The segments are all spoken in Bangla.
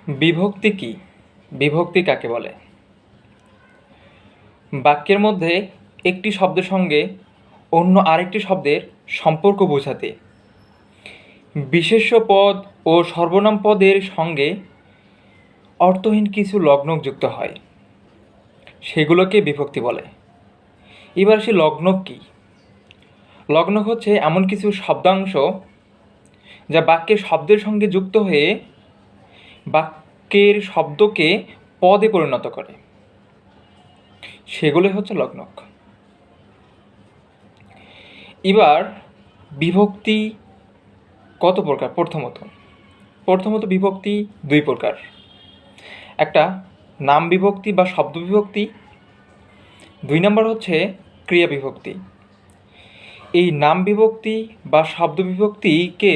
বিভক্তি কি? বিভক্তি কাকে বলে? বাক্যের মধ্যে একটি শব্দের সঙ্গে অন্য আরেকটি শব্দের সম্পর্ক বোঝাতে বিশেষ্য পদ ও সর্বনাম পদের সঙ্গে অর্থহীন কিছু লগ্নক যুক্ত হয়, সেগুলোকে বিভক্তি বলে। এবার সে লগ্নক কি? লগ্নক হচ্ছে এমন কিছু শব্দাংশ যা বাক্যের শব্দের সঙ্গে যুক্ত হয়ে বাক্যের শব্দকে পদে পরিণত করে, সেগুলোই হচ্ছে লগ্নক। এবার বিভক্তি কত প্রকার? প্রথমত বিভক্তি দুই প্রকার। একটা নাম বিভক্তি বা শব্দ বিভক্তি, 2 নম্বর হচ্ছে ক্রিয়া বিভক্তি। এই নাম বিভক্তি বা শব্দ বিভক্তিকে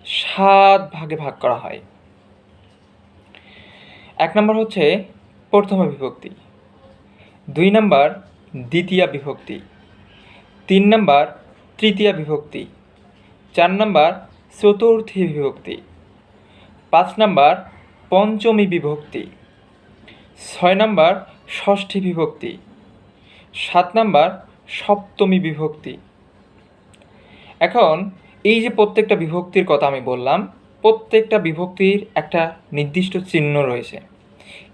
7 ভাগে ভাগ করা হয়। 1 নম্বর হচ্ছে প্রথম বিভক্তি, 2 নম্বর দ্বিতীয় বিভক্তি, 3 নম্বর তৃতীয় বিভক্তি, 4 নম্বর চতুর্থী বিভক্তি, 5 নম্বর পঞ্চমী বিভক্তি, 6 নম্বর ষষ্ঠী বিভক্তি, 7 নম্বর সপ্তমী বিভক্তি। এখন এই যে প্রত্যেকটা বিভক্তির কথা আমি বললাম, প্রত্যেকটা বিভক্তির একটা নির্দিষ্ট চিহ্ন রয়েছে।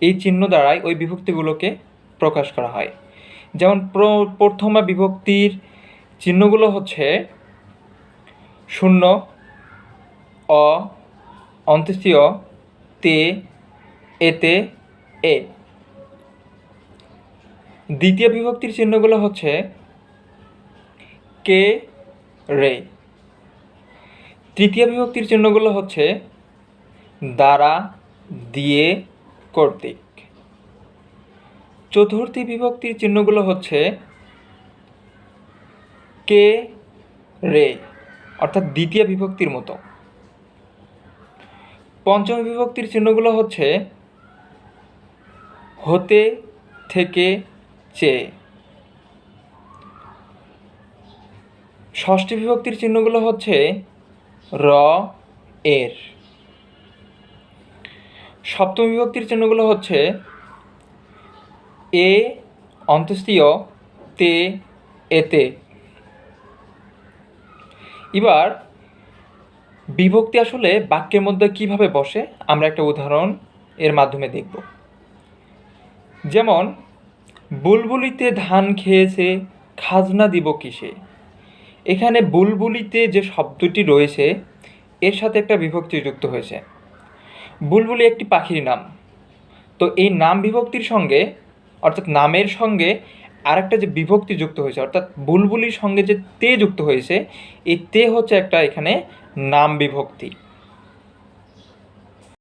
এই চিহ্ন দ্বারাই ওই বিভক্তিগুলোকে প্রকাশ করা হয়। যেমন প্রথমা বিভক্তির চিহ্নগুলো হচ্ছে শূন্য, অ, অন্ত্যেষ্টিয়, তে, এতে, এ। দ্বিতীয় বিভক্তির চিহ্নগুলো হচ্ছে কে, রে। তৃতীয় বিভক্তির চিহ্নগুলো হচ্ছে দ্বারা, দিয়ে, কর্তৃক। চতুর্থী বিভক্তির চিহ্নগুলো হচ্ছে কে, রে, অর্থাৎ দ্বিতীয় বিভক্তির মতো। পঞ্চম বিভক্তির চিহ্নগুলো হচ্ছে হতে, থেকে, চেয়ে। ষষ্ঠী বিভক্তির চিহ্নগুলো হচ্ছে র, এর। সপ্তম বিভক্তির চিহ্নগুলো হচ্ছে এ, অন্ত্যেষ্টিয়, তে, এতে। এবার বিভক্তি আসলে বাক্যের মধ্যে কিভাবে বসে আমরা একটা উদাহরণ এর মাধ্যমে দেখব। যেমন বুলবুলিতে ধান খেয়েছে, খাজনা দিব কিসে। এখানে বুলবুলিতে যে শব্দটি রয়েছে এর সাথে একটা বিভক্তি যুক্ত হয়েছে। বুলবুলি একটি পাখির নাম, তো এই নাম বিভক্তির সঙ্গে অর্থাৎ নামের সঙ্গে আরেকটা যে বিভক্তি যুক্ত হয়েছে, অর্থাৎ বুলবুলির সঙ্গে যে তে যুক্ত হয়েছে, এই তে হচ্ছে একটা এখানে নাম বিভক্তি।